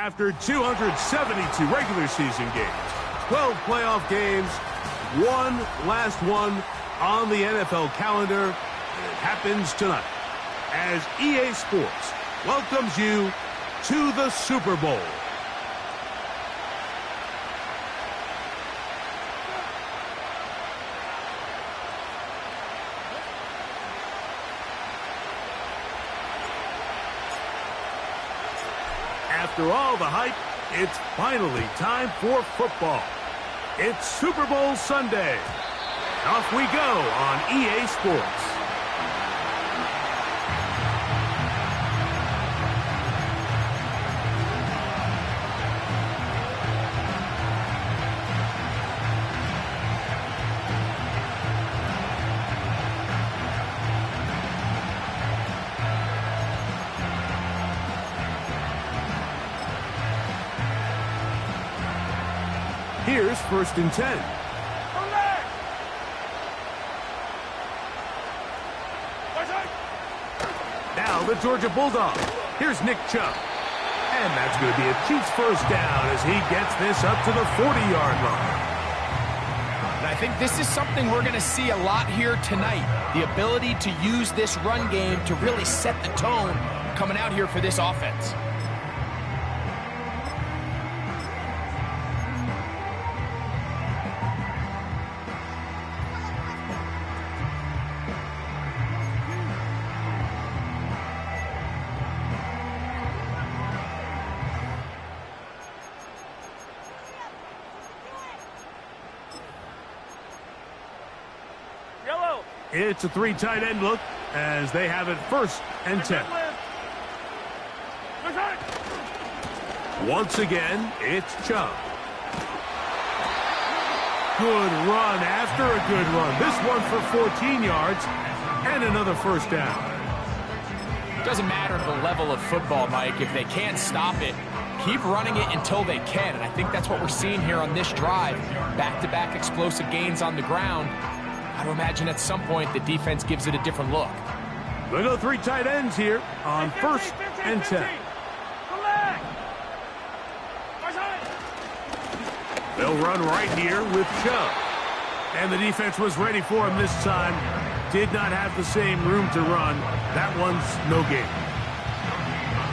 After 272 regular season games, 12 playoff games, one last one on the NFL calendar, and it happens tonight as EA Sports welcomes you to the Super Bowl. After all the hype, it's finally time for football. It's Super Bowl Sunday. Off we go on EA Sports. Here's 1st and 10. Now the Georgia Bulldogs. Here's Nick Chubb. And that's going to be a Chiefs first down as he gets this up to the 40-yard line. And I think this is something we're going to see a lot here tonight. The ability to use this run game to really set the tone coming out here for this offense. It's a 3 tight end look as they have it 1st and 10. Once again, it's Chubb. Good run after a good run. This one for 14 yards and another first down. Doesn't matter the level of football, Mike. If they can't stop it, keep running it until they can. And I think that's what we're seeing here on this drive. Back-to-back explosive gains on the ground. I'd imagine at some point the defense gives it a different look. We'll go 3 tight ends here on 1st and 10. They'll run right here with Chubb. And the defense was ready for him this time. Did not have the same room to run. That one's no gain.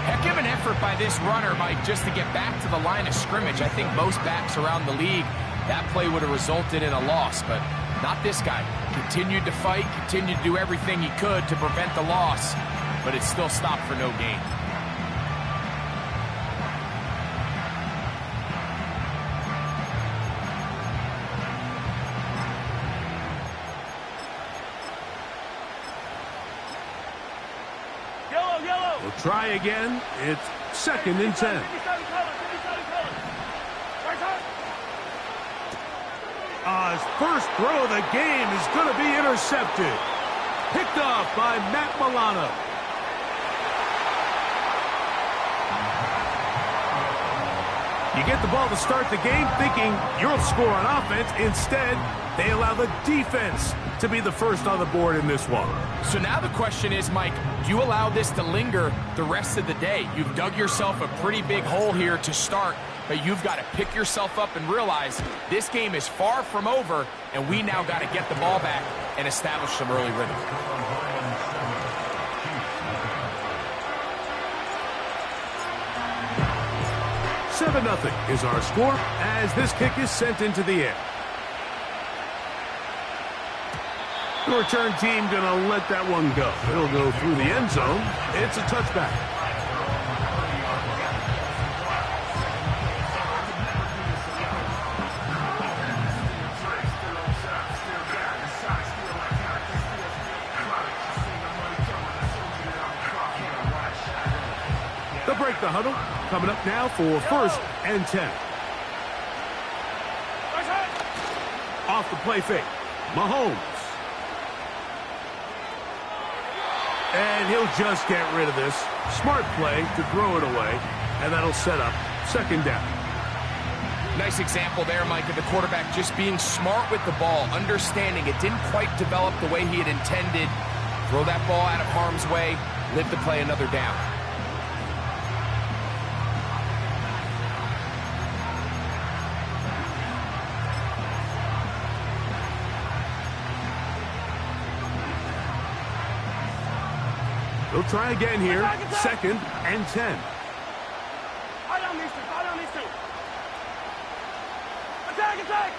Heck of an effort by this runner, Mike, just to get back to the line of scrimmage. I think most backs around the league, that play would have resulted in a loss, but not this guy. Continued to fight, continued to do everything he could to prevent the loss, but it still stopped for no gain. We'll try again. It's 2nd and 10. His first throw of the game is going to be intercepted. Picked off by Matt Milano. You get the ball to start the game thinking you'll score on offense. Instead, they allow the defense to be the first on the board in this one. So now the question is, Mike, do you allow this to linger the rest of the day? You've dug yourself a pretty big hole here to start, but you've got to pick yourself up and realize this game is far from over, and we now got to get the ball back and establish some early rhythm. Seven 0 is our score as this kick is sent into the air. The return team going to let that one go. It'll go through the end zone. It's a touchback. They'll break the huddle. Coming up now for 1st and 10. Off the play fake. Mahomes. And he'll just get rid of this. Smart play to throw it away. And that'll set up 2nd down. Nice example there, Mike, of the quarterback just being smart with the ball, understanding it didn't quite develop the way he had intended. Throw that ball out of harm's way, live to play another down. He'll try again here. Second and 10. Attack!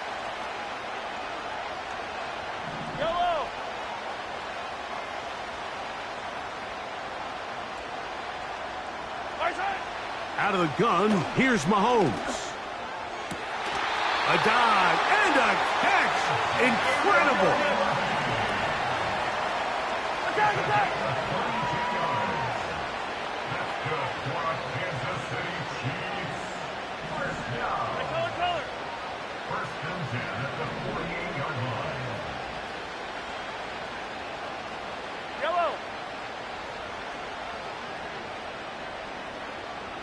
Yellow! Out of the gun, here's Mahomes. A dive and a catch. Incredible. Attack! Kansas City Chiefs. First down. Color. First and 10 at the 48-yard line. Yellow.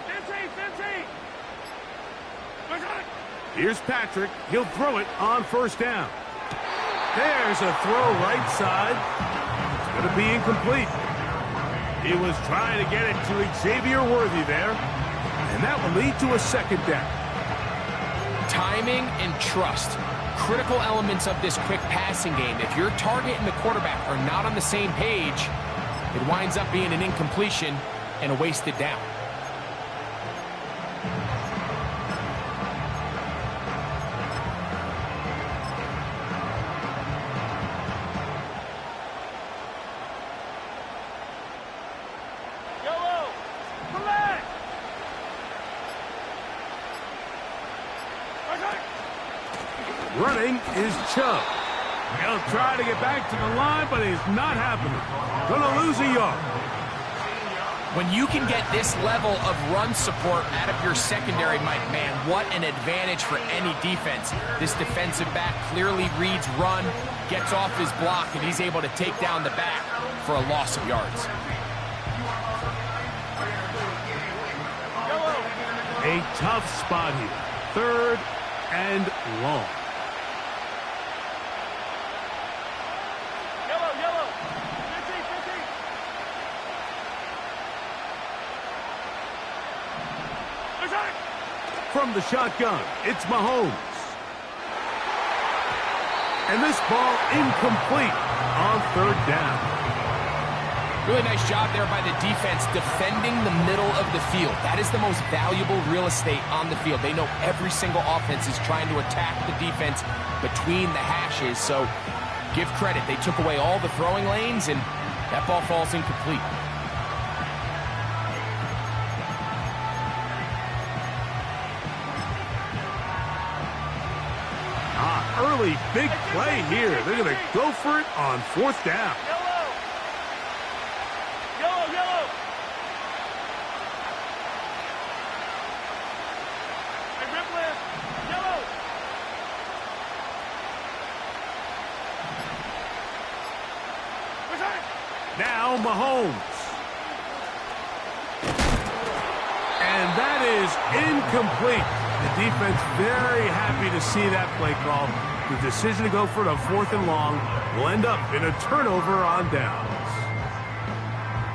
15. Here's Patrick. He'll throw it on first down. There's a throw right side. It's going to be incomplete. He was trying to get it to Xavier Worthy there. And that will lead to a second down. Timing and trust. Critical elements of this quick passing game. If your target and the quarterback are not on the same page, it winds up being an incompletion and a wasted down. Running is Chubb. He'll try to get back to the line, but it's not happening. Gonna lose a yard. When you can get this level of run support out of your secondary, Mike, man, what an advantage for any defense. This defensive back clearly reads run, gets off his block, and he's able to take down the back for a loss of yards. A tough spot here. Third and long. Yellow. 15. From the shotgun, it's Mahomes. And this ball incomplete on third down. Really nice job there by the defense defending the middle of the field. That is the most valuable real estate on the field. They know every single offense is trying to attack the defense between the hashes. So give credit. They took away all the throwing lanes, and that ball falls incomplete. Early big play here. They're going to go for it on fourth down. Yellow. Hey, Ripland. Yellow. Now Mahomes. And that is incomplete. The defense very happy to see that play call. The decision to go for it on fourth and long will end up in a turnover on downs.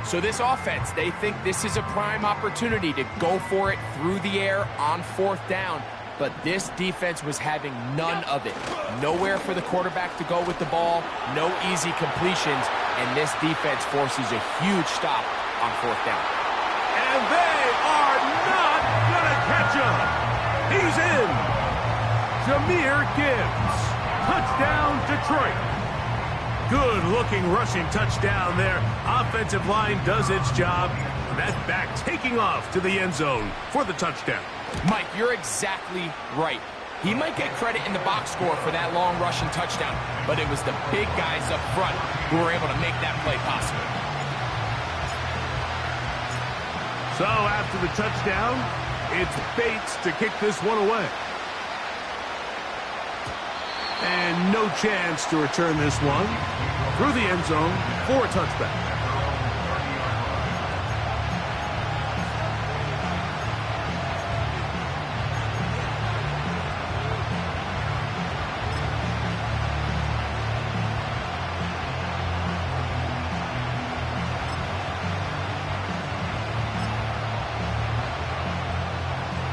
So this offense, they think this is a prime opportunity to go for it through the air on fourth down. But this defense was having none of it. Nowhere for the quarterback to go with the ball, no easy completions, and this defense forces a huge stop on fourth down. And they are not going to catch him. He's in. Jahmyr Gibbs. Touchdown, Detroit. Good-looking rushing touchdown there. Offensive line does its job. And that back taking off to the end zone for the touchdown. Mike, you're exactly right. He might get credit in the box score for that long rushing touchdown, but it was the big guys up front who were able to make that play possible. So after the touchdown, it's Bates to kick this one away. And no chance to return this one through the end zone for a touchback.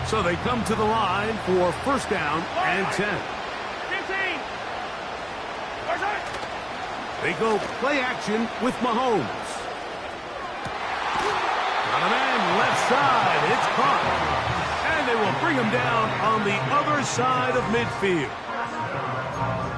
So they come to the line for first down and 10. 15. They go play action with Mahomes. On a man left side. It's caught. And they will bring him down on the other side of midfield.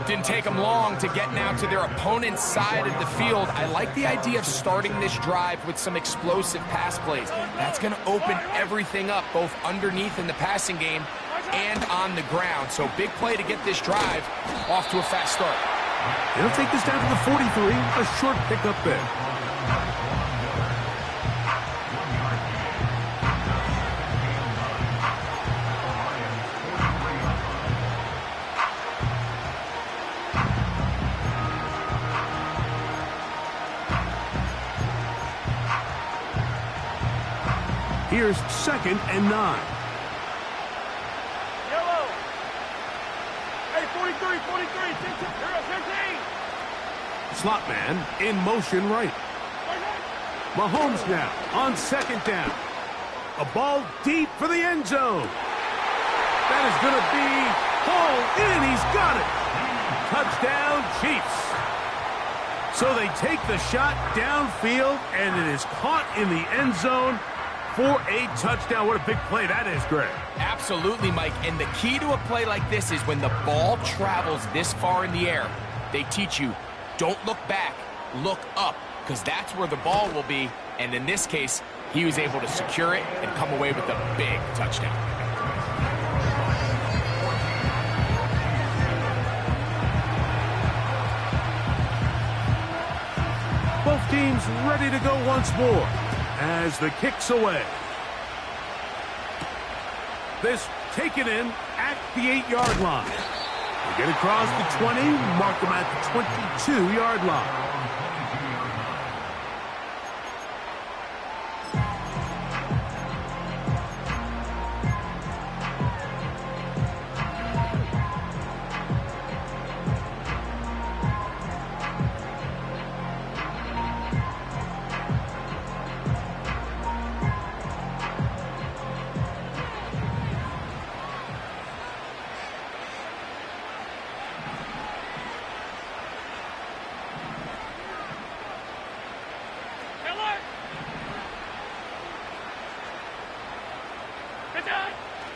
Didn't take them long to get now to their opponent's side of the field. I like the idea of starting this drive with some explosive pass plays. That's going to open everything up, both underneath in the passing game and on the ground. So big play to get this drive off to a fast start. They'll take this down to the 43. A short pickup there. Here's 2nd and 9. Yellow. Hey, 43, 15. Slot man in motion right. Mahomes now on 2nd down. A ball deep for the end zone. That is going to be hauled in. He's got it. Touchdown, Chiefs. So they take the shot downfield, and it is caught in the end zone for a touchdown. What a big play that is, Greg. Absolutely, Mike. And the key to a play like this is when the ball travels this far in the air, they teach you, don't look back, look up, because that's where the ball will be. And in this case, he was able to secure it and come away with a big touchdown. Both teams ready to go once more as the kick's away. This taken in at the 8-yard line. They get across the 20, mark them at the 22-yard line.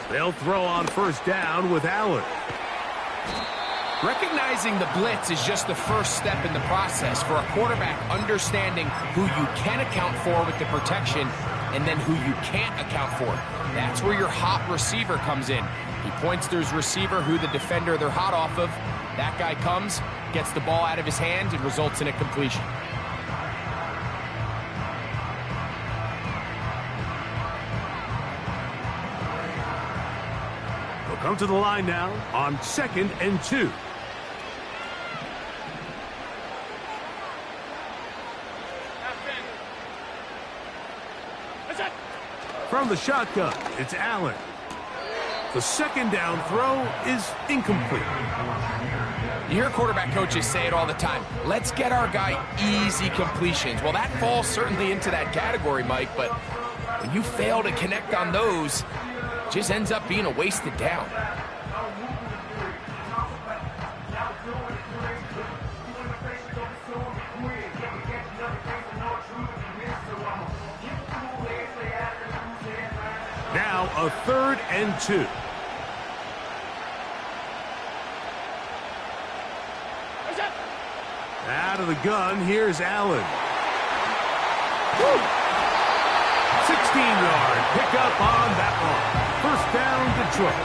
They'll throw on 1st down with Allen. Recognizing the blitz is just the first step in the process for a quarterback, understanding who you can account for with the protection and then who you can't account for. That's where your hot receiver comes in. He points to his receiver, who the defender they're hot off of. That guy comes, gets the ball out of his hand, and results in a completion. Come to the line now on 2nd and 2. From the shotgun, it's Allen. The 2nd down throw is incomplete. You hear quarterback coaches say it all the time. Let's get our guy easy completions. Well, that falls certainly into that category, Mike, but when you fail to connect on those, it just ends up being a wasted down. Now a 3rd and 2. Out of the gun, here's Allen. 16-yard pickup on that one. 1st down, Detroit.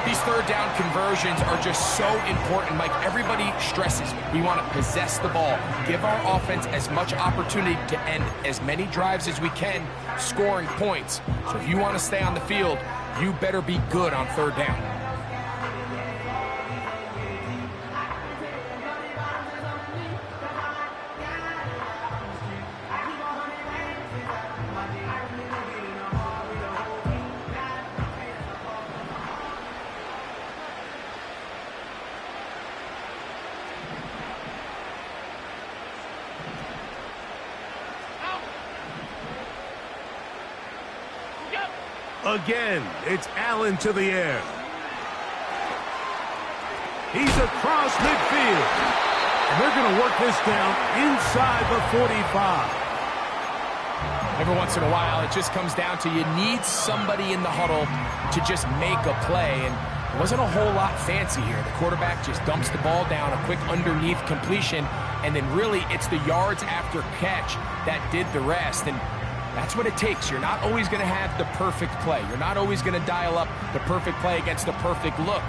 These 3rd down conversions are just so important, Mike. Everybody stresses we want to possess the ball, give our offense as much opportunity to end as many drives as we can, scoring points. So if you want to stay on the field, you better be good on 3rd down. Again, it's Allen to the air. He's across midfield. And they're going to work this down inside the 45. Every once in a while, it just comes down to you need somebody in the huddle to just make a play, and it wasn't a whole lot fancy here. The quarterback just dumps the ball down, a quick underneath completion, and then really it's the yards after catch that did the rest, and that's what it takes. You're not always going to have the perfect play. You're not always going to dial up the perfect play against the perfect look.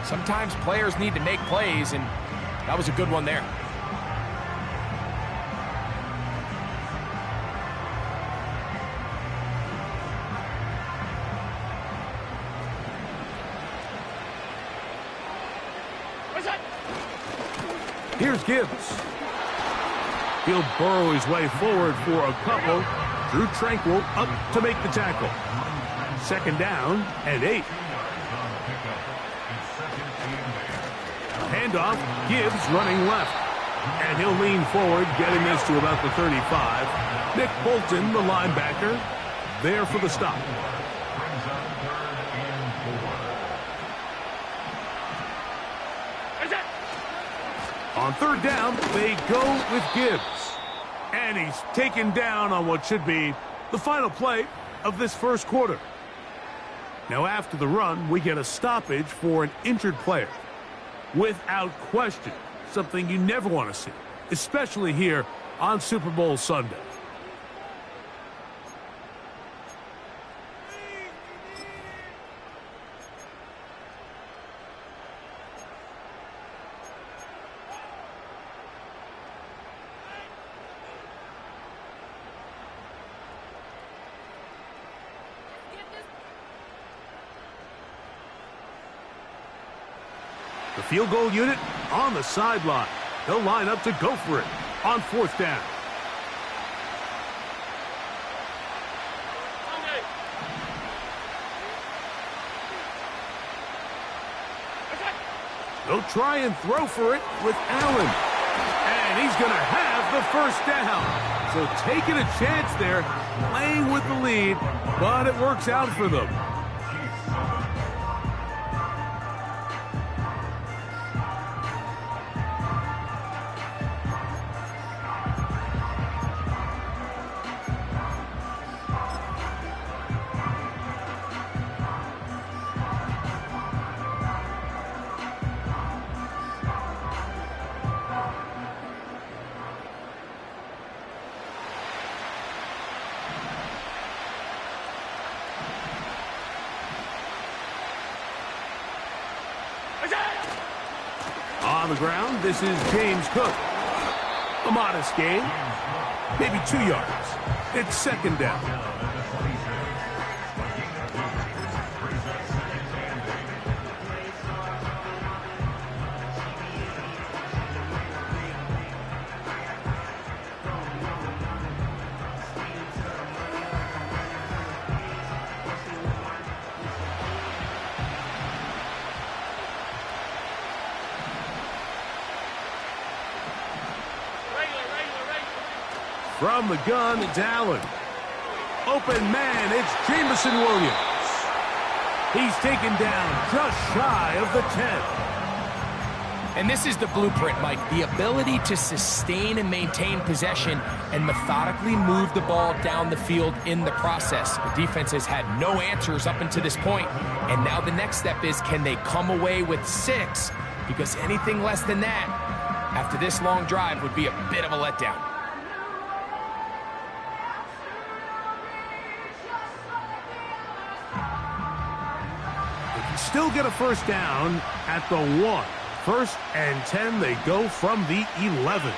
Sometimes players need to make plays, and that was a good one there. Here's Gibbs. He'll burrow his way forward for a couple. Drew Tranquill up to make the tackle. 2nd down and 8. Handoff, Gibbs running left. And he'll lean forward, getting this to about the 35. Nick Bolton, the linebacker, there for the stop. On 3rd down, they go with Gibbs. And he's taken down on what should be the final play of this first quarter. Now after the run, we get a stoppage for an injured player. Without question, something you never want to see, especially here on Super Bowl Sunday. The field goal unit on the sideline. They'll line up to go for it on 4th down. They'll try and throw for it with Allen. And he's going to have the 1st down. So taking a chance there, playing with the lead, but it works out for them. On the ground, this is James Cook. A modest gain, maybe 2 yards. It's 2nd down. From the gun, it's Allen. Open man, it's Jameson Williams. He's taken down just shy of the 10. And this is the blueprint, Mike. The ability to sustain and maintain possession and methodically move the ball down the field in the process. The defense has had no answers up until this point, and now the next step is, can they come away with 6? Because anything less than that, after this long drive, would be a bit of a letdown. Still get a 1st down at the 1. 1st and 10, they go from the 11.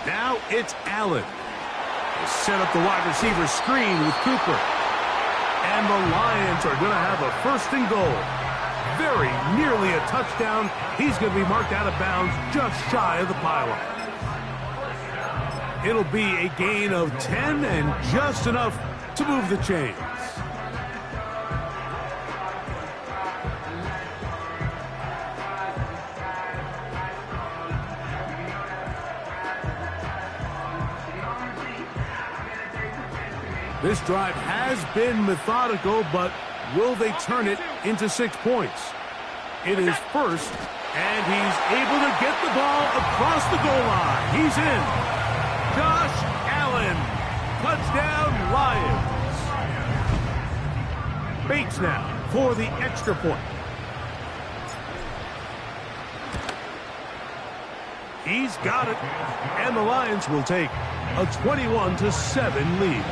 Now it's Allen. They set up the wide receiver screen with Cooper. And the Lions are going to have a 1st and goal. Very nearly a touchdown. He's going to be marked out of bounds just shy of the pylon. It'll be a gain of 10 and just enough to move the chains. This drive has been methodical, but will they turn it into 6 points? It is 1st, and he's able to get the ball across the goal line. He's in. Josh Allen. Touchdown, Lions. Bates now for the extra point. He's got it. And the Lions will take a 21-7 lead.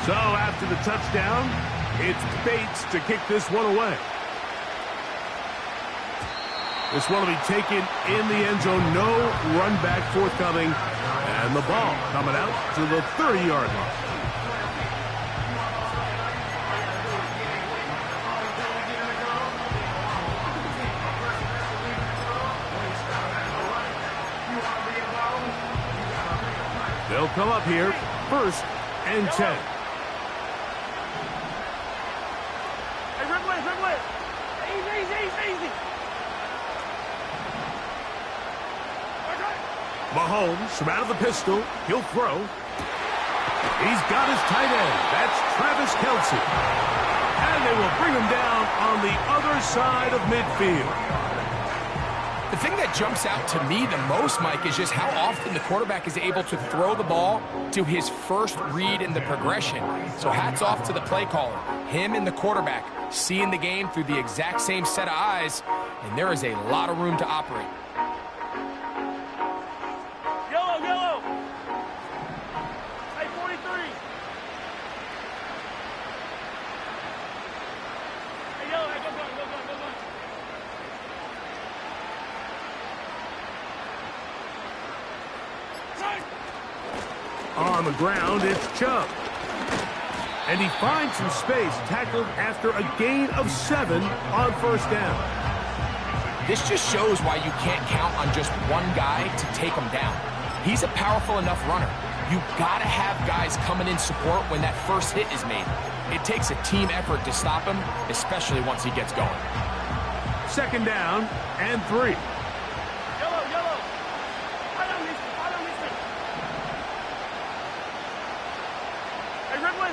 So after the touchdown, it's Bates to kick this one away. This one will be taken in the end zone. No run back forthcoming. And the ball coming out to the 30-yard line. They'll come up here, 1st and 10. Mahomes from out of the pistol. He'll throw. He's got his tight end. That's Travis Kelce. And they will bring him down on the other side of midfield. The thing that jumps out to me the most, Mike, is just how often the quarterback is able to throw the ball to his first read in the progression. So hats off to the play caller. Him and the quarterback seeing the game through the exact same set of eyes, and there is a lot of room to operate. Yellow. Hey, 43. Hey, yellow, hey, go. On the ground, it's Chubb. And he finds some space, tackled after a gain of 7 on 1st down. This just shows why you can't count on just one guy to take him down. He's a powerful enough runner. You gotta have guys coming in support when that first hit is made. It takes a team effort to stop him, especially once he gets going. 2nd down and 3. Yellow. I don't miss it. Hey, red one.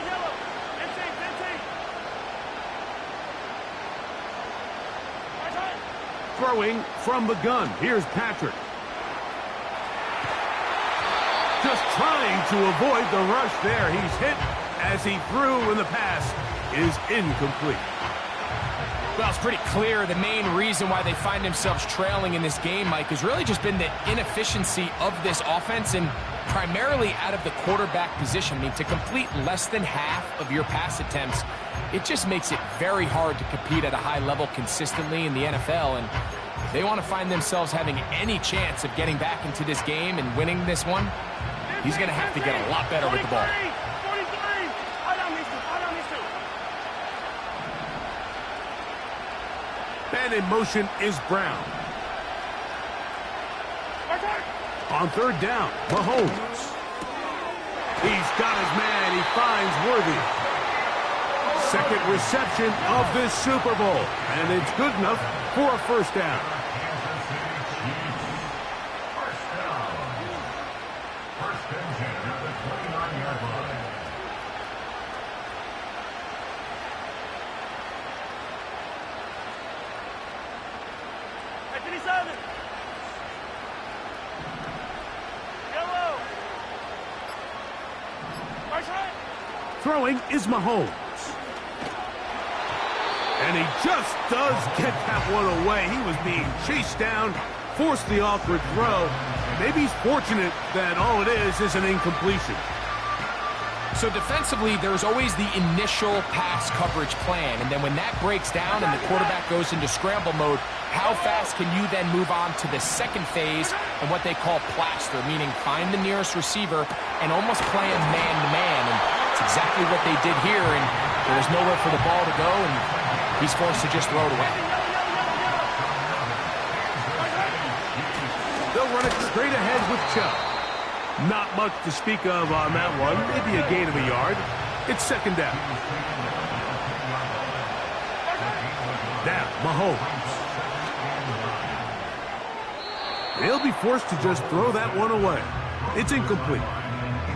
Yellow. Empty. Throwing from the gun. Here's Patrick. Just trying to avoid the rush there. He's hit as he threw when the pass is incomplete. Well, it's pretty clear the main reason why they find themselves trailing in this game, Mike, has really just been the inefficiency of this offense and primarily out of the quarterback position. I mean, to complete less than half of your pass attempts, it just makes it very hard to compete at a high level consistently in the NFL. And if they want to find themselves having any chance of getting back into this game and winning this one, he's going to have to get a lot better with the ball. 43. I don't miss it. And in motion is Brown. On 3rd down, Mahomes. He's got his man. He finds Worthy. 2nd reception of this Super Bowl. And it's good enough for a 1st down. Throwing is Mahomes. And he just does get that one away. He was being chased down, forced the awkward throw. Maybe he's fortunate that all it is an incompletion. So defensively, there's always the initial pass coverage plan, and then when that breaks down and the quarterback goes into scramble mode, how fast can you then move on to the second phase and what they call plaster, meaning find the nearest receiver and almost play him man-to-man. And it's exactly what they did here, and there was nowhere for the ball to go, and he's forced to just throw it away. They'll run it straight ahead with Chubb. Not much to speak of on that one. Maybe a gain of a yard. It's 2nd down. Now, Mahomes. They'll be forced to just throw that one away. It's incomplete.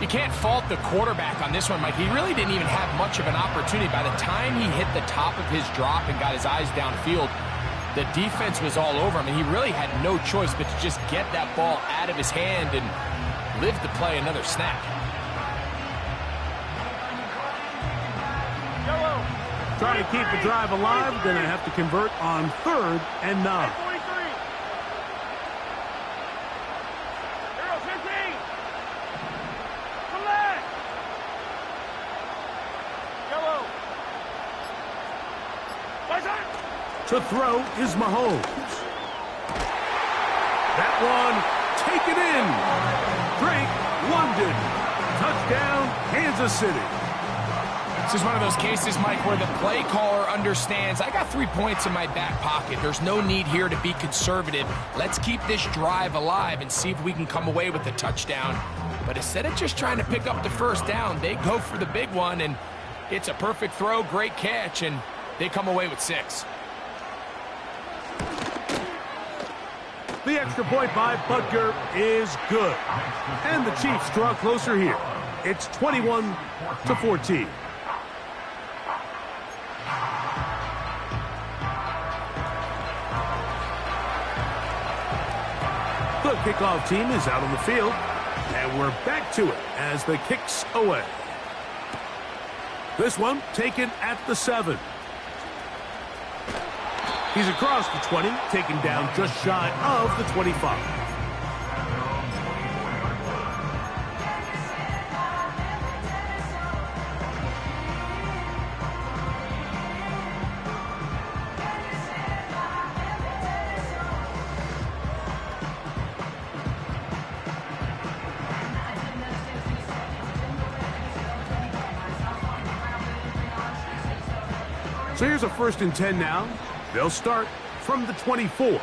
You can't fault the quarterback on this one, Mike. He really didn't even have much of an opportunity. By the time he hit the top of his drop and got his eyes downfield, the defense was all over him, and he really had no choice but to just get that ball out of his hand and live to play another snap. Trying to keep the drive alive, going to have to convert on 3rd and 9. To throw is Mahomes. That one taken in. Drake, London. Touchdown, Kansas City. This is one of those cases, Mike, where the play caller understands, I got 3 points in my back pocket. There's no need here to be conservative. Let's keep this drive alive and see if we can come away with a touchdown. But instead of just trying to pick up the first down, they go for the big one, and it's a perfect throw, great catch, and they come away with 6. The extra point by Butker is good. And the Chiefs draw closer here. It's 21-14. The kickoff team is out on the field. And we're back to it as the kick's away. This one taken at the 7. He's across the 20, taken down just shy of the 25. So here's a 1st and 10 now. They'll start from the 24.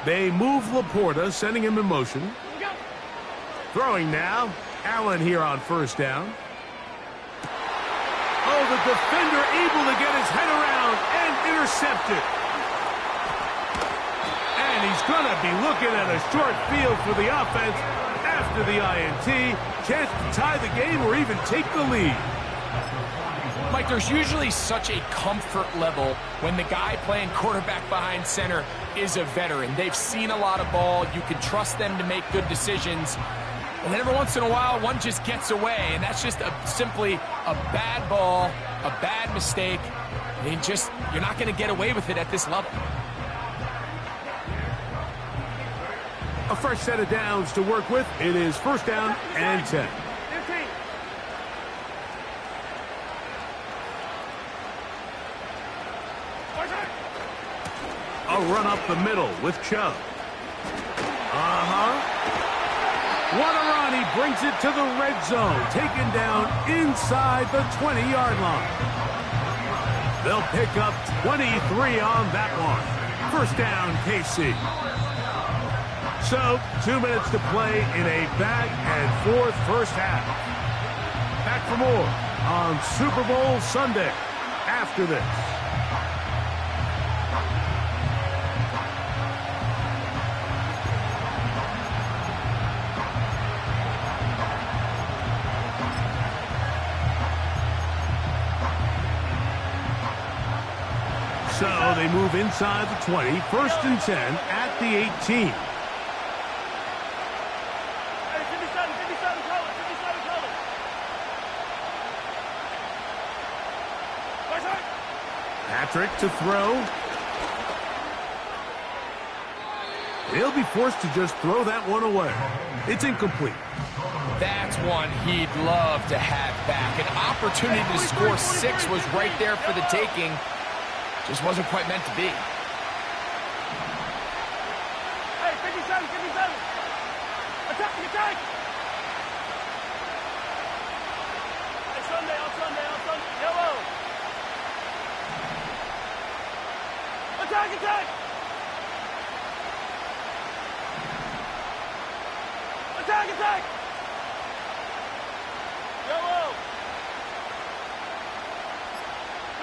They move Laporta, sending him in motion. Throwing now. Allen here on 1st down. Oh, the defender able to get his head around and intercept it. And he's going to be looking at a short field for the offense after the INT. Chance to tie the game or even take the lead. Mike, there's usually such a comfort level when the guy playing quarterback behind center is a veteran. They've seen a lot of ball. You can trust them to make good decisions. And then every once in a while, one just gets away, and that's just simply a bad ball, a bad mistake. You're not going to get away with it at this level. A fresh set of downs to work with. It is 1st down and 10. A run up the middle with Chubb. What a run. He brings it to the red zone. Taken down inside the 20-yard line. They'll pick up 23 on that one. 1st down, KC. So, 2 minutes to play in a back-and-forth first half. Back for more on Super Bowl Sunday after this. So, they move inside the 20, 1st and 10 at the 18. Patrick to throw. He'll be forced to just throw that one away. It's incomplete. That's one he'd love to have back. An opportunity to score 6 was right there for the taking. Just wasn't quite meant to be. Hey, 57, 57. Attack, attack. Hey, Sunday, on Sunday, on Sunday. Yellow. Attack, attack. Attack, attack. Yellow.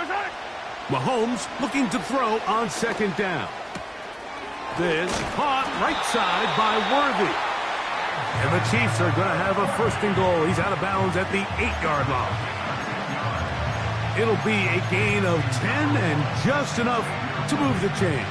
Attack. Mahomes looking to throw on 2nd down. This caught right side by Worthy. And the Chiefs are going to have a first and goal. He's out of bounds at the 8-yard line. It'll be a gain of 10 and just enough to move the chains.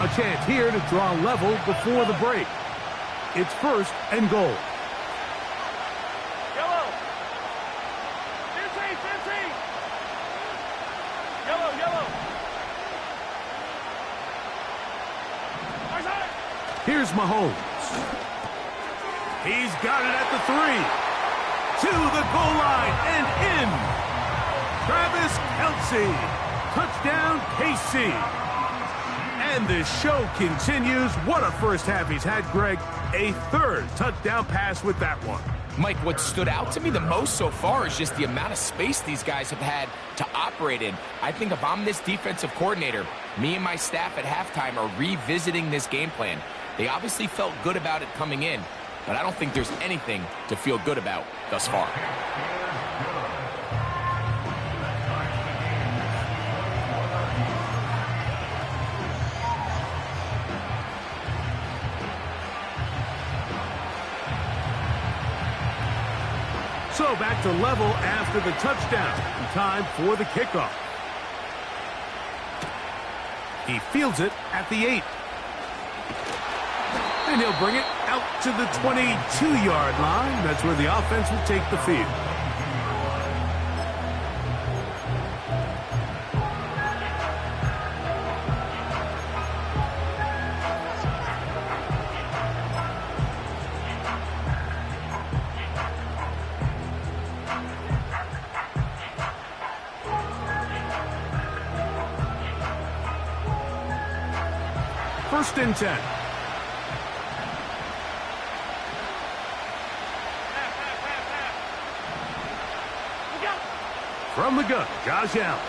A chance here to draw level before the break. It's first and goal. Yellow. 15, 15. Yellow, yellow. Here's Mahomes. He's got it at the 3. To the goal line and in. Travis Kelce. Touchdown, KC. And the show continues. What a first half he's had, Greg. A third touchdown pass with that one. Mike, what stood out to me the most so far is just the amount of space these guys have had to operate in. I think if I'm this defensive coordinator, me and my staff at halftime are revisiting this game plan. They obviously felt good about it coming in, but I don't think there's anything to feel good about thus far. So back to level after the touchdown. Time for the kickoff. He fields it at the 8. And he'll bring it out to the 22-yard line. That's where the offense will take the field. First and 10. From the gun, Josh Allen.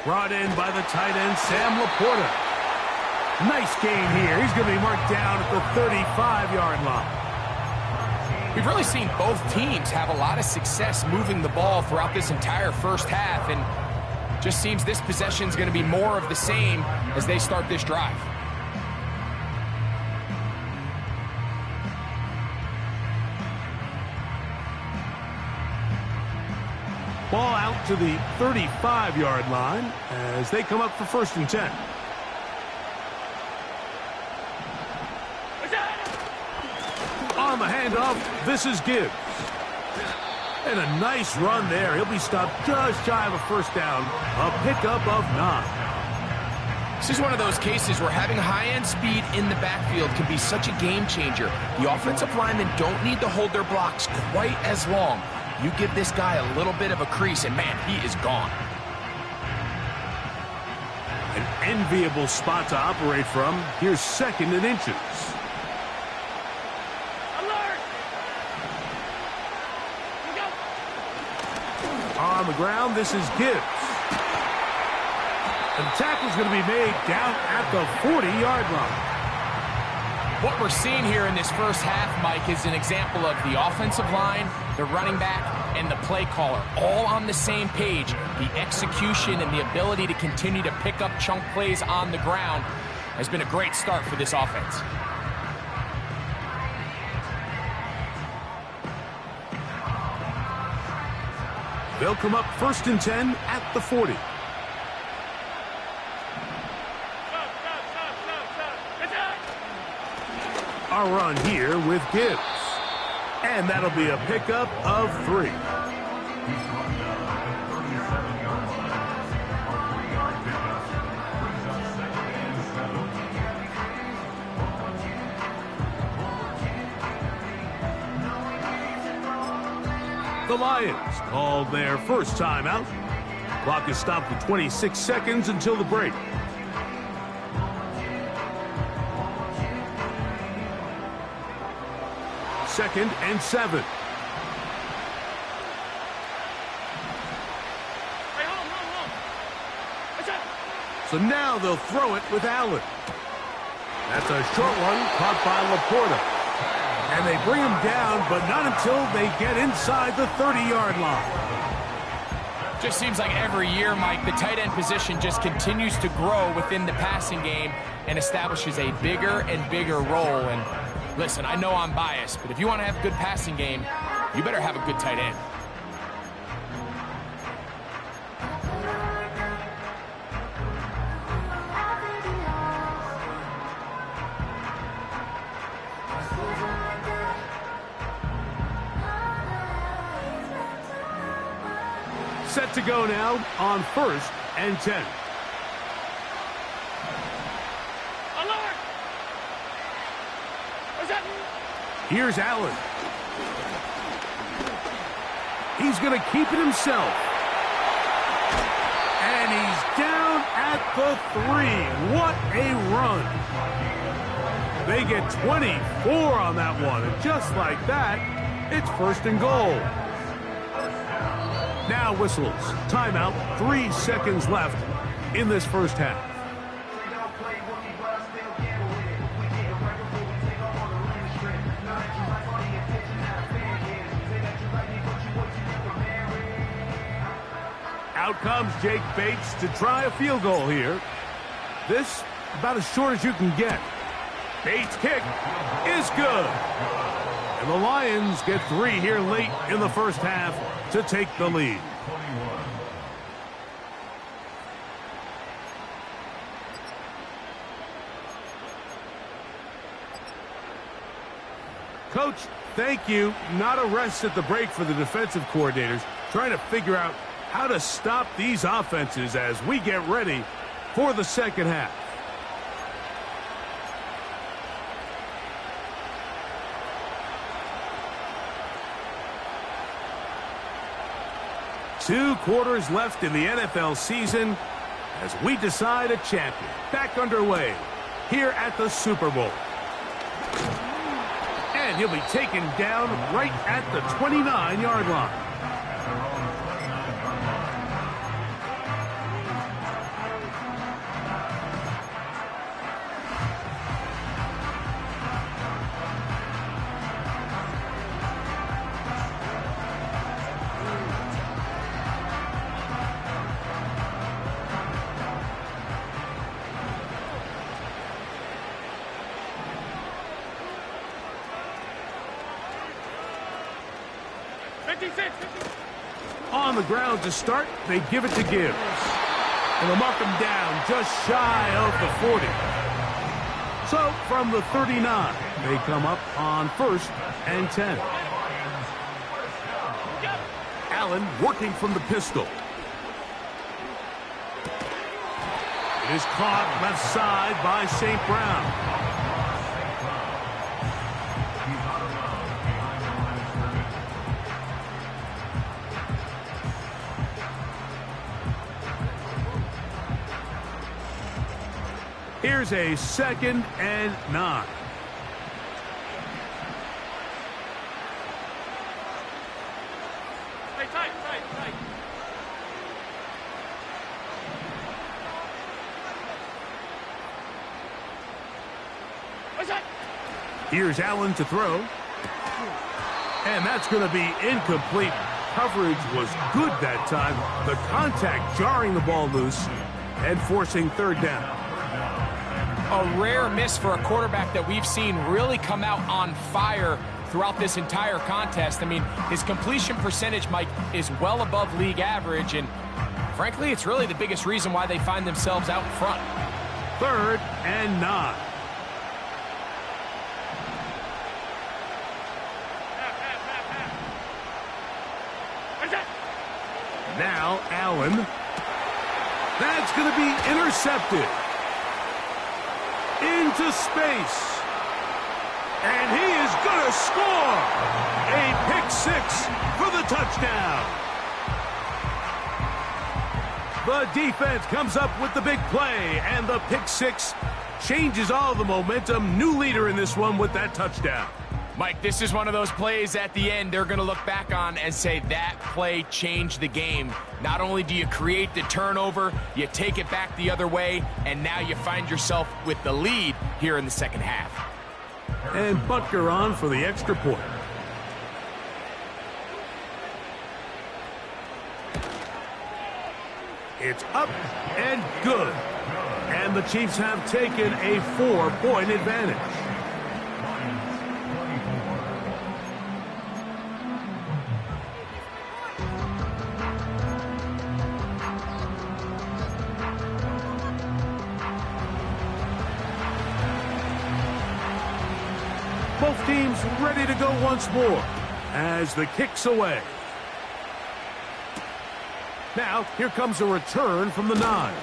Brought in by the tight end, Sam Laporta. Nice gain here. He's going to be marked down at the 35-yard line. We've really seen both teams have a lot of success moving the ball throughout this entire first half, and just seems this possession is going to be more of the same as they start this drive. Ball out to the 35-yard line as they come up for first and 10. On the handoff, this is Gibbs. And a nice run there. He'll be stopped just shy of a first down. A pickup of 9. This is one of those cases where having high-end speed in the backfield can be such a game changer. The offensive linemen don't need to hold their blocks quite as long. You give this guy a little bit of a crease, and man, he is gone. An enviable spot to operate from. Here's second and inches. On the ground, this is Gibbs. And the tackle's going to be made down at the 40-yard line. What we're seeing here in this first half, Mike, is an example of the offensive line, the running back, and the play caller all on the same page. The execution and the ability to continue to pick up chunk plays on the ground has been a great start for this offense. They'll come up first and 10 at the 40. A run here with Gibbs. And that'll be a pickup of 3. The Lions called their first timeout. Clock is stopped with 26 seconds until the break. Second and 7. So now they'll throw it with Allen. That's a short one caught by Laporta. And they bring him down, but not until they get inside the 30-yard line. Just seems like every year, Mike, the tight end position just continues to grow within the passing game and establishes a bigger and bigger role. And listen, I know I'm biased, but if you want to have a good passing game, you better have a good tight end. Set to go now on 1st and 10. Alert! What's that? Here's Allen. He's going to keep it himself. And he's down at the 3. What a run. They get 24 on that one. And just like that, it's 1st and goal. Now whistles. Timeout. 3 seconds left in this first half. Out comes Jake Bates to try a field goal here. This about as short as you can get. Bates' kick is good. And the Lions get 3 here late in the first half to take the lead. Coach, thank you. Not a rest at the break for the defensive coordinators, trying to figure out how to stop these offenses as we get ready for the second half. Two quarters left in the NFL season as we decide a champion. Back underway here at the Super Bowl. And he'll be taken down right at the 29-yard line. On the ground to start, they give it to Gibbs. And they'll mark him down just shy of the 40. So from the 39, they come up on 1st and 10. Allen working from the pistol. It is caught left side by St. Brown. Here's a 2nd and 9. Hey, tight. What's that? Here's Allen to throw. And that's going to be incomplete. Coverage was good that time. The contact jarring the ball loose and forcing 3rd down. A rare miss for a quarterback that we've seen really come out on fire throughout this entire contest. I mean, his completion percentage, Mike, is well above league average, and frankly, it's really the biggest reason why they find themselves out in front. 3rd and 9. Now Allen. That's going to be intercepted. Into space. And he is going to score. A pick 6 for the touchdown. The defense comes up with the big play, and the pick 6 changes all the momentum. New leader in this one with that touchdown. Mike, this is one of those plays at the end they're going to look back on and say that play changed the game. Not only do you create the turnover, you take it back the other way, and now you find yourself with the lead here in the second half. And Butker on for the extra point. It's up and good. And the Chiefs have taken a 4-point advantage. Both teams ready to go once more as the kick's away. Now, here comes a return from the 9.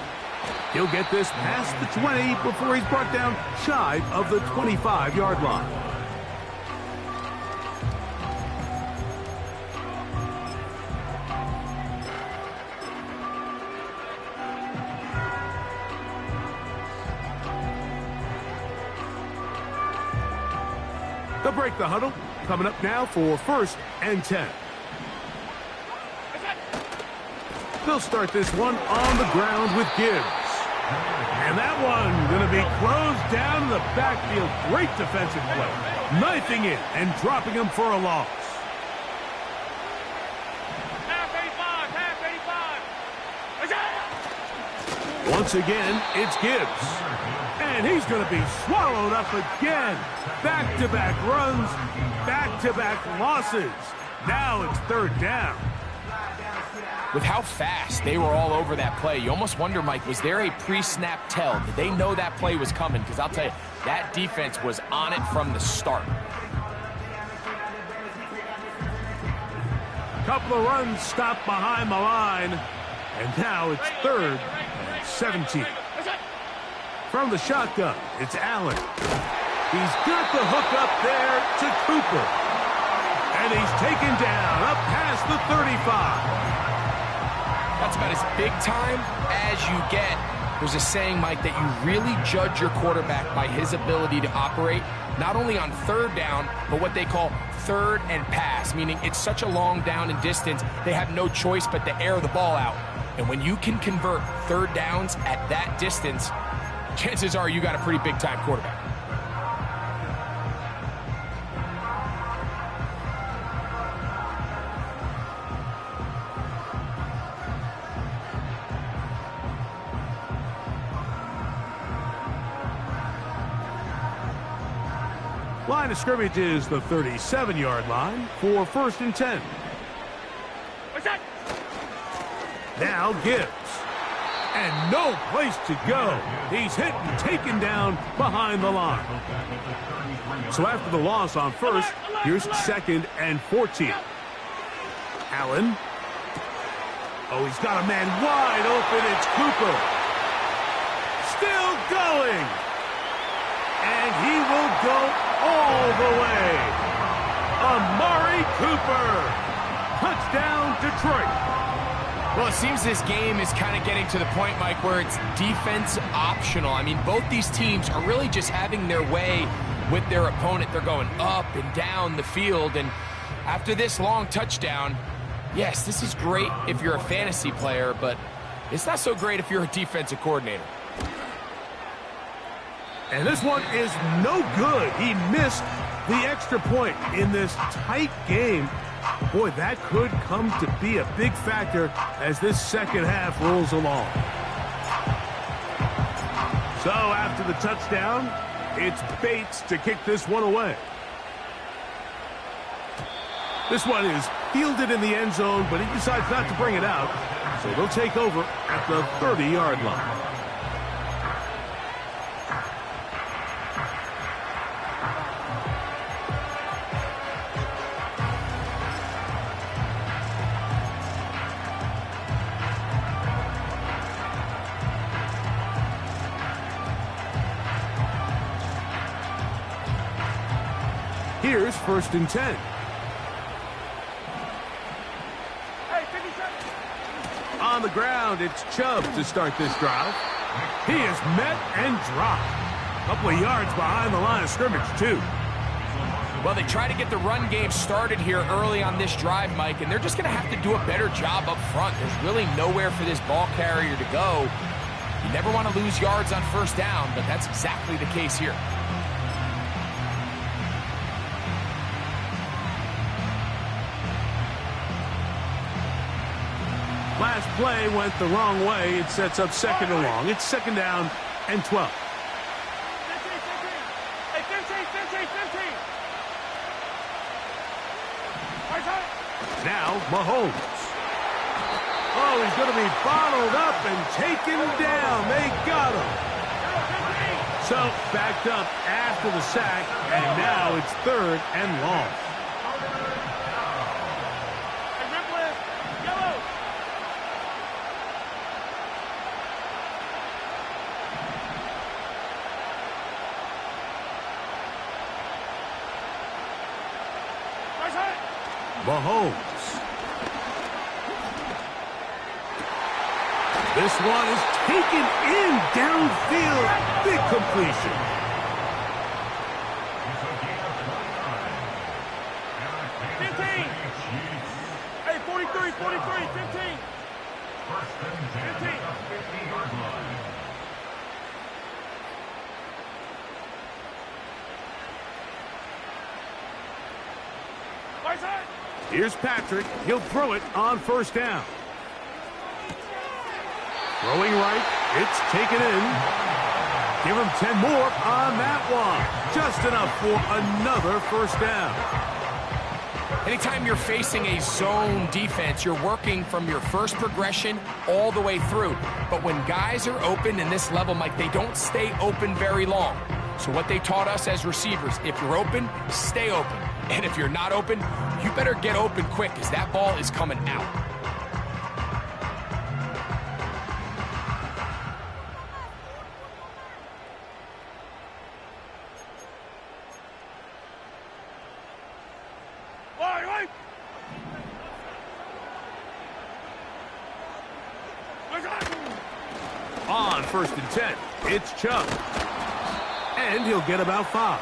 He'll get this past the 20 before he's brought down shy of the 25-yard line. They'll break the huddle. Coming up now for 1st and 10. They'll start this one on the ground with Gibbs. And that one going to be closed down in the backfield. Great defensive play. Knifing it and dropping him for a loss. Half 85. Once again, it's Gibbs. And he's going to be swallowed up again. Back-to-back runs, back-to-back losses. Now it's 3rd down. With how fast they were all over that play, you almost wonder, Mike, was there a pre-snap tell? Did they know that play was coming? Because I'll tell you, that defense was on it from the start. Couple of runs stopped behind the line. And now it's 3rd and 17. From the shotgun, it's Allen. He's got the hook up there to Cooper. And he's taken down up past the 35. That's about as big time as you get. There's a saying, Mike, that you really judge your quarterback by his ability to operate, not only on 3rd down, but what they call 3rd and pass, meaning it's such a long down and distance, they have no choice but to air the ball out. And when you can convert 3rd downs at that distance, chances are you got a pretty big-time quarterback. Line of scrimmage is the 37-yard line for 1st and 10. Now Gibbs. And no place to go. He's hit and taken down behind the line. So after the loss on 1st, here's 2nd and 14. Allen. Oh, he's got a man wide open. It's Cooper. Still going. And he will go all the way. Amari Cooper. Touchdown, Detroit. Well, it seems this game is kind of getting to the point, Mike, where it's defense optional. I mean, both these teams are really just having their way with their opponent. They're going up and down the field, and after this long touchdown, yes, this is great if you're a fantasy player, but it's not so great if you're a defensive coordinator. And this one is no good. He missed the extra point in this tight game. Boy, that could come to be a big factor as this second half rolls along. So after the touchdown, it's Bates to kick this one away. This one is fielded in the end zone, but he decides not to bring it out. So they'll take over at the 30-yard line. Here's 1st and 10. On the ground, it's Chubb to start this drive. He is met and dropped. A couple of yards behind the line of scrimmage, too. Well, they try to get the run game started here early on this drive, Mike, and they're just going to have to do a better job up front. There's really nowhere for this ball carrier to go. You never want to lose yards on 1st down, but that's exactly the case here. last play went the wrong way. It sets up second and long. It's second down and 12. 15, 15. Hey, 15, 15, 15. Right side. Now, Mahomes. Oh, he's going to be bottled up and taken down. They got him. So, backed up after the sack, and now it's third and long. Hey, rip left. Yellow. Right side. Mahomes. This one is taken in downfield. Big completion. Hey, 43, 43, 15. First and 10 at the 50-yard line. Right side. Here's Patrick. He'll throw it on first down. Throwing right. It's taken in. Give him 10 more on that one. Just enough for another first down. Anytime you're facing a zone defense, you're working from your first progression all the way through. But when guys are open in this level, Mike, they don't stay open very long. So what they taught us as receivers, if you're open, stay open. And if you're not open, you better get open quick because that ball is coming out. On first and 10, it's Chubb. And he'll get about 5.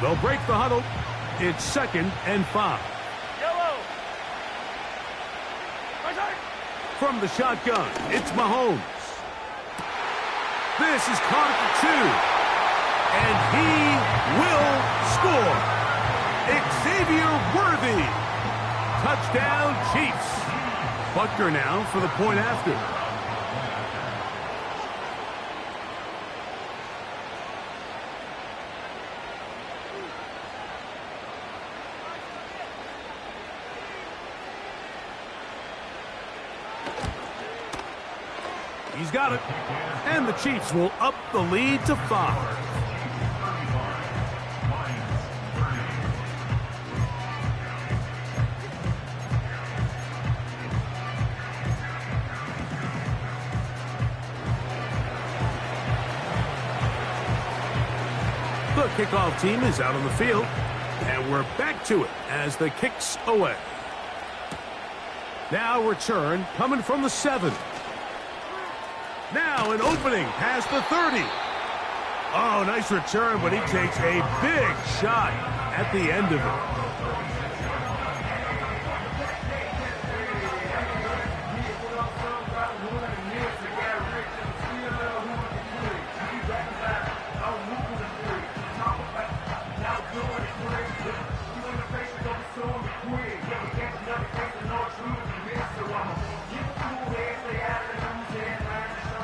They'll break the huddle. It's second and 5. Yellow. Right side. From the shotgun, it's Mahomes. This is caught at the 2. And he will score. Xavier Worthy. Touchdown, Chiefs. Butker now for the point after. He's got it. And the Chiefs will up the lead to 5. The kickoff team is out on the field. And we're back to it as the kick's away. Now return coming from the 7. Now an opening past the 30. Oh, nice return, but he takes a big shot at the end of it.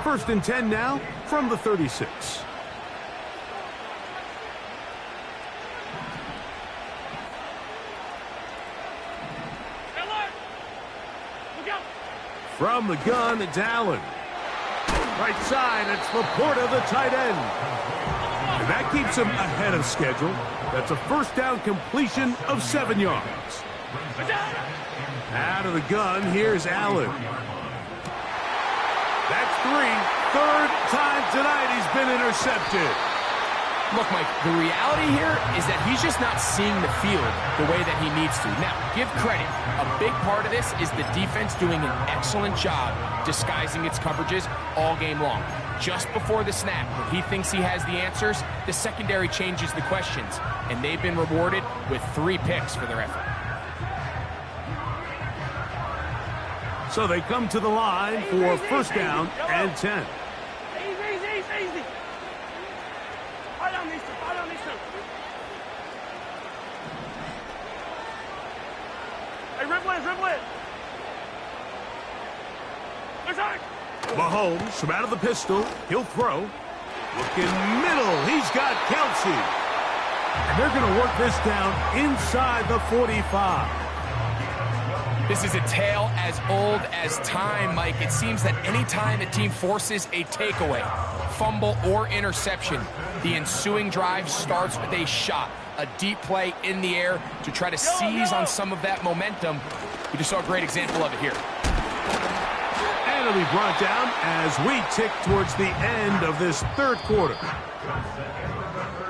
First and 10 now from the 36. From the gun, it's Allen. Right side, it's Laporta, the tight end. And that keeps him ahead of schedule. That's a first down completion of 7 yards. Out of the gun, here's Allen. That's 3. Third time tonight he's been intercepted. Look, Mike, the reality here is that he's just not seeing the field the way that he needs to. Now, give credit. A big part of this is the defense doing an excellent job disguising its coverages all game long. Just before the snap, when he thinks he has the answers, the secondary changes the questions, and they've been rewarded with 3 picks for their effort. So they come to the line for first down and 10. Easy. Hold on these two. Hey, dribble it. Mahomes from out of the pistol. He'll throw. Looking middle. He's got Kelsey. And they're going to work this down inside the 45. This is a tale as old as time, Mike. It seems that any time a team forces a takeaway, fumble, or interception, the ensuing drive starts with a shot, a deep play in the air to try to seize on some of that momentum. We just saw a great example of it here. And it'll be brought down as we tick towards the end of this third quarter.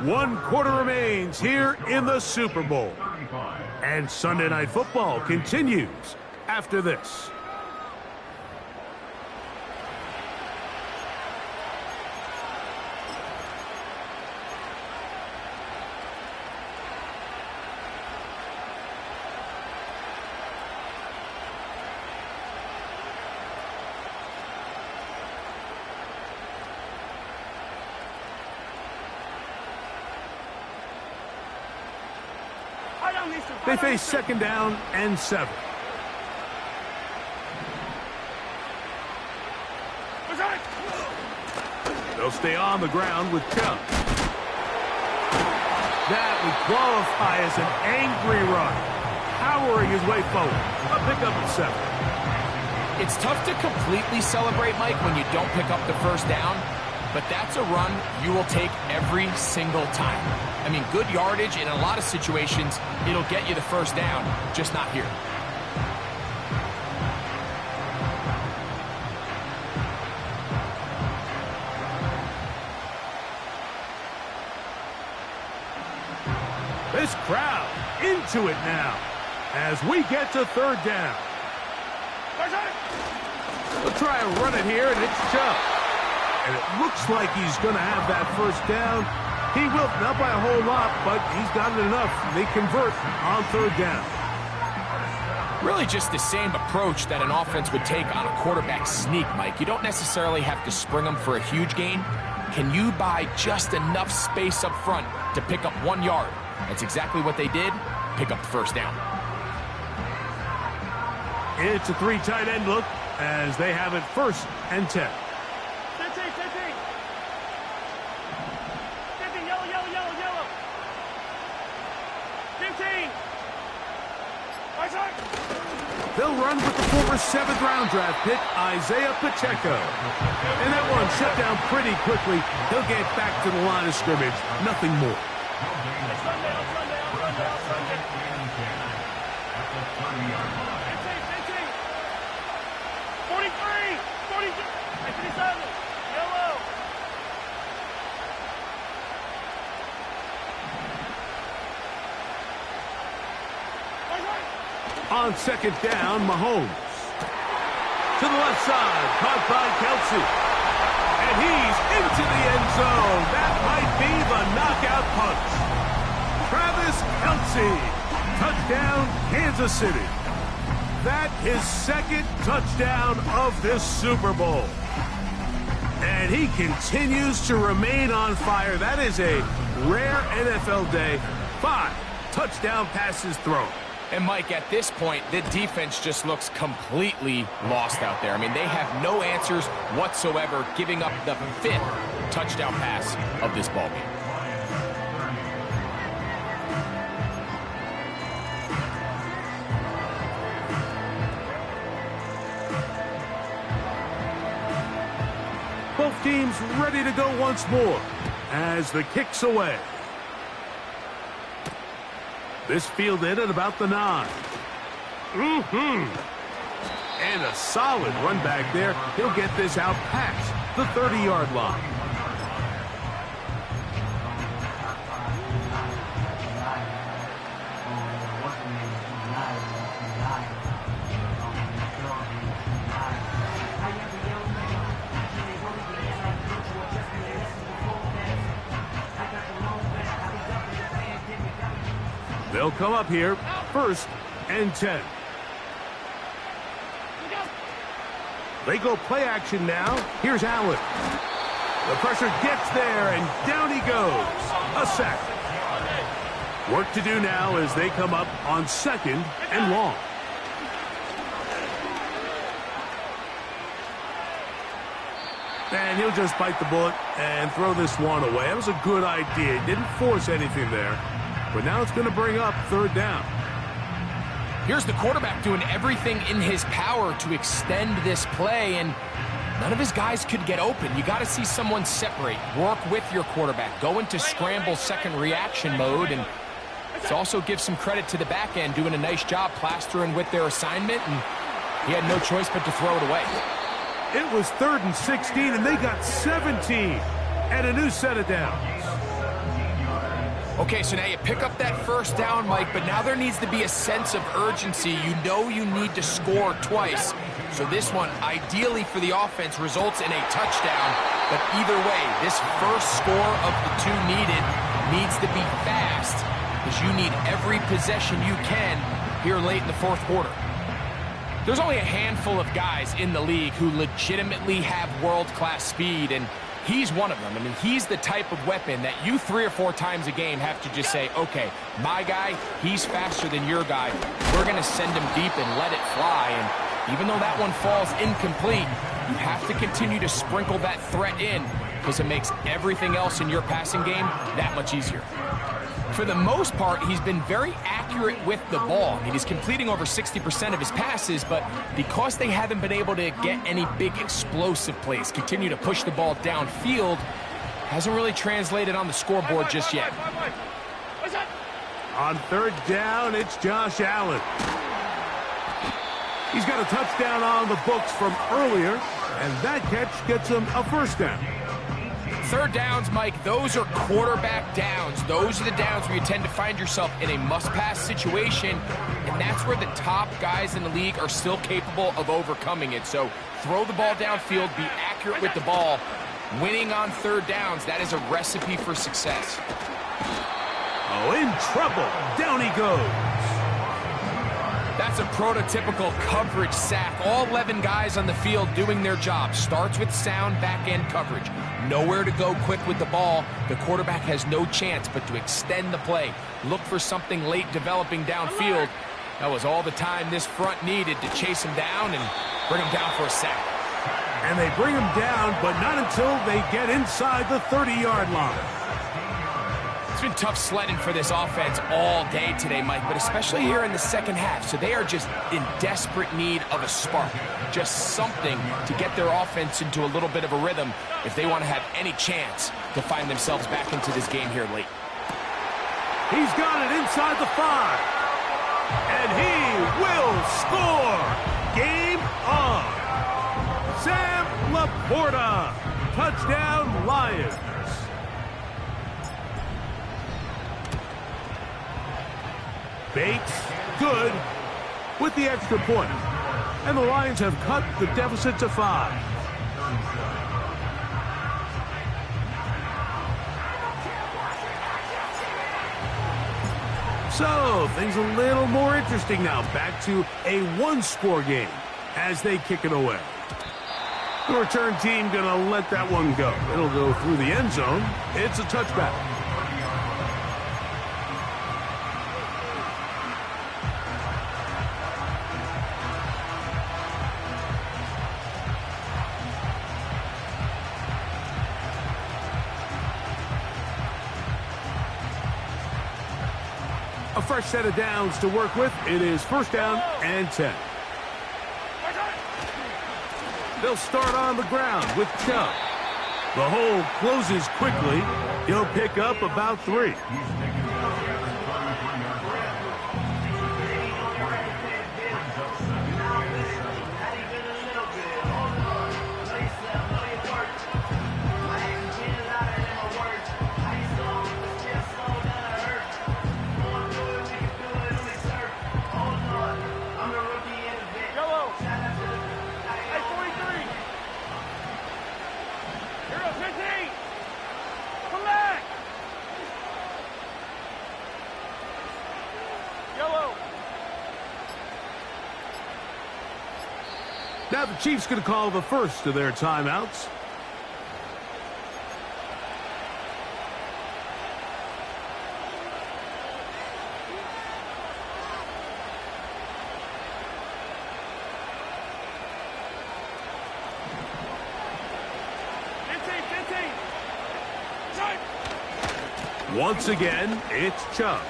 1 quarter remains here in the Super Bowl. And Sunday Night Football continues after this. They face second down and 7. They'll stay on the ground with Chubb. That would qualify as an angry run, powering his way forward. A pickup at 7. It's tough to completely celebrate, Mike, when you don't pick up the first down, but that's a run you will take every single time. I mean, good yardage in a lot of situations, it'll get you the first down, just not here. This crowd into it now as we get to third down. They'll try and run it here, and it's Chubb. And it looks like he's going to have that first down. He will, not by a whole lot, but he's got it enough. They convert on third down. Really just the same approach that an offense would take on a quarterback sneak, Mike. You don't necessarily have to spring them for a huge gain. Can you buy just enough space up front to pick up 1 yard? That's exactly what they did. Pick up the first down. It's a 3 tight end look as they have it first and 10. 15, yellow. 15. They'll run with the former 7th round draft pick, Isaiah Pacheco. And that one shut down pretty quickly. He'll get back to the line of scrimmage. Nothing more. On second down, Mahomes. To the left side, caught by Kelsey. And he's into the end zone. That might be the knockout punch. Travis Kelce. Touchdown, Kansas City. That his second touchdown of this Super Bowl. And he continues to remain on fire. That is a rare NFL day. 5 touchdown passes thrown. And, Mike, at this point, the defense just looks completely lost out there. I mean, they have no answers whatsoever, giving up the 5th touchdown pass of this ballgame. Both teams ready to go once more as the kick's away. This fielded at about the 9. And a solid run back there. He'll get this out past the 30-yard line. They'll come up here, first and 10. They go play action now. Here's Allen. The pressure gets there, and down he goes. A sack. Work to do now as they come up on 2nd and long. And he'll just bite the bullet and throw this one away. That was a good idea. He didn't force anything there. But now it's going to bring up 3rd down. Here's the quarterback doing everything in his power to extend this play, and none of his guys could get open. You got to see someone separate, work with your quarterback, go into scramble second reaction mode, and it also gives some credit to the back end doing a nice job plastering with their assignment, and he had no choice but to throw it away. It was 3rd and 16, and they got 17 and a new set of downs. Okay, so now you pick up that 1st down, Mike, but now there needs to be a sense of urgency. You know you need to score twice. So this one, ideally for the offense, results in a touchdown. But either way, this first score of the 2 needed needs to be fast, because you need every possession you can here late in the 4th quarter. There's only a handful of guys in the league who legitimately have world-class speed, and he's one of them. I mean, he's the type of weapon that you 3 or 4 times a game have to just say, okay, my guy, he's faster than your guy. We're going to send him deep and let it fly. And even though that one falls incomplete, you have to continue to sprinkle that threat in, because it makes everything else in your passing game that much easier. For the most part, he's been very accurate with the ball. I mean, he's completing over 60% of his passes, but because they haven't been able to get any big explosive plays, continue to push the ball downfield, hasn't really translated on the scoreboard just yet. On 3rd down, it's Josh Allen. He's got a touchdown on the books from earlier, and that catch gets him a 1st down. 3rd downs, Mike, those are quarterback downs. Those are the downs where you tend to find yourself in a must-pass situation, and that's where the top guys in the league are still capable of overcoming it. So throw the ball downfield, be accurate with the ball. Winning on 3rd downs, that is a recipe for success. Oh, in trouble. Down he goes. That's a prototypical coverage sack. All 11 guys on the field doing their job. Starts with sound back-end coverage. Nowhere to go quick with the ball. The quarterback has no chance but to extend the play. Look for something late developing downfield. That was all the time this front needed to chase him down and bring him down for a sack. And they bring him down, but not until they get inside the 30-yard line. It's been tough sledding for this offense all day today, Mike, but especially here in the 2nd half. So they are just in desperate need of a spark, just something to get their offense into a little bit of a rhythm if they want to have any chance to find themselves back into this game here late. He's got it inside the 5, and he will score. Game on. Sam Laporta, touchdown Lions. Bates, good, with the extra point. And the Lions have cut the deficit to 5. So, things a little more interesting now. Back to a 1-score game as they kick it away. The return team going to let that one go. It'll go through the end zone. It's a touchback. A fresh set of downs to work with. It is 1st down and 10. They'll start on the ground with Chubb. The hole closes quickly. He'll pick up about 3. Now the Chiefs going to call the first of their timeouts. Once again, it's Chubb.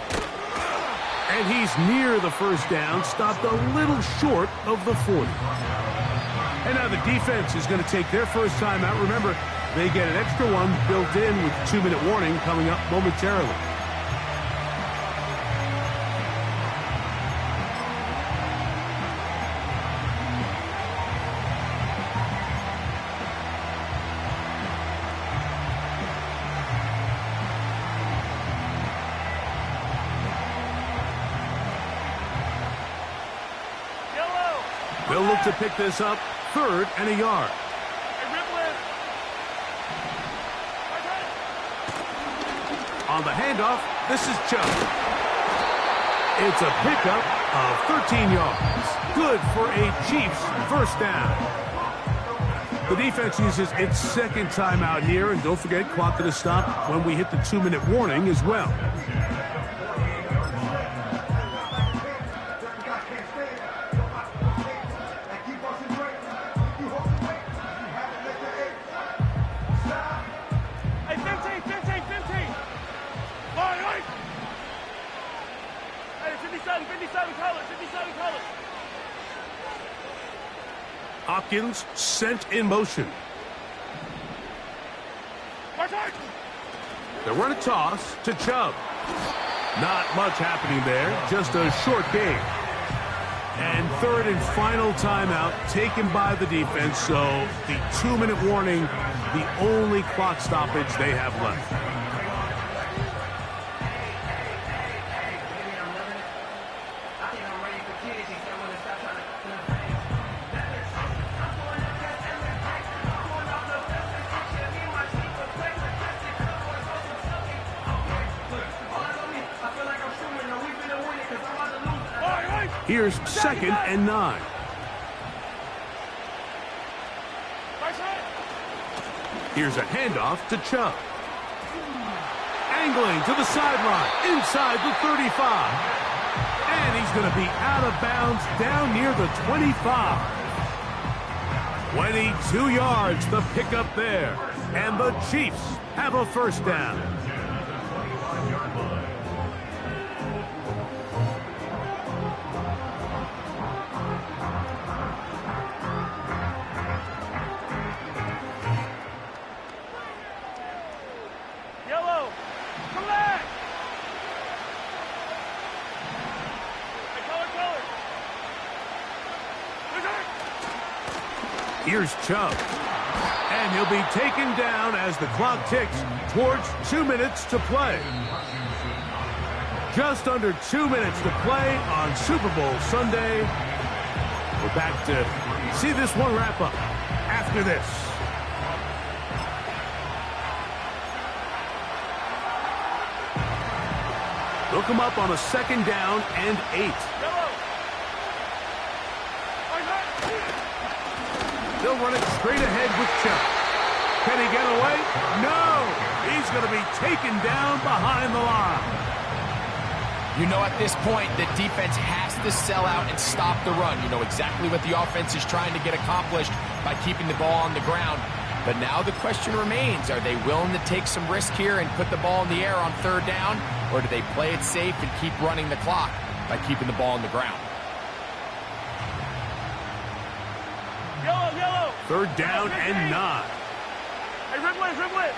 And he's near the first down, stopped a little short of the 40. And now the defense is going to take their first time out. Remember, they get an extra one built in with 2-minute warning coming up momentarily. They'll look to pick this up, 3rd and a yard. On the handoff, this is Chubb. It's a pickup of 13 yards. Good for a Chiefs first down. The defense uses its second timeout here, and don't forget, clock going to stop when we hit the 2-minute warning as well. Hopkins sent in motion. They run a toss to Chubb. Not much happening there, just a short gain. And 3rd and final timeout taken by the defense, so the 2-minute warning, the only clock stoppage they have left. Here's 2nd and 9. Here's a handoff to Chubb. Angling to the sideline, inside the 35. And he's going to be out of bounds down near the 25. 22 yards, the pickup there. And the Chiefs have a first down. Here's Chubb. And he'll be taken down as the clock ticks towards 2 minutes to play. Just under 2 minutes to play on Super Bowl Sunday. We're back to see this one wrap up after this. They'll come up on a 2nd down and 8. They'll run it straight ahead with Chubb. Can he get away? No! He's going to be taken down behind the line. You know, at this point, the defense has to sell out and stop the run. You know exactly what the offense is trying to get accomplished by keeping the ball on the ground. But now the question remains, are they willing to take some risk here and put the ball in the air on 3rd down? Or do they play it safe and keep running the clock by keeping the ball on the ground? 3rd down and 9. Hey, Ridley.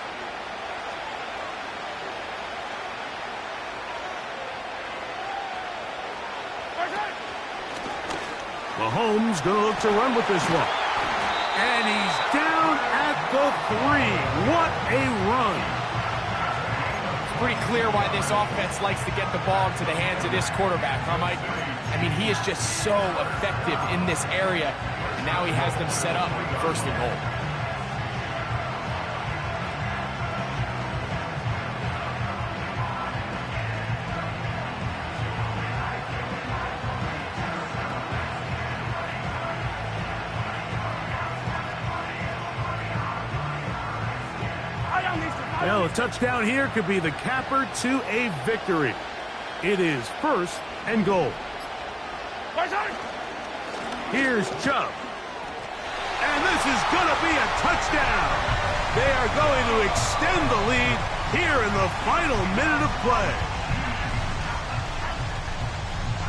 Mahomes going to look to run with this one. And he's down at the 3. What a run. It's pretty clear why this offense likes to get the ball into the hands of this quarterback, huh, Mike? I mean, he is just so effective in this area. And now he has them set up 1st and goal. Well, a touchdown here could be the capper to a victory. It is 1st and goal. Here's Chubb. And this is going to be a touchdown. They are going to extend the lead here in the final minute of play.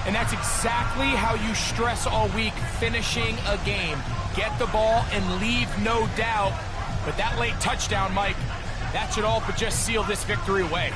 And that's exactly how you stress all week, finishing a game. Get the ball and leave no doubt. But that late touchdown, Mike, that should all but just seal this victory away.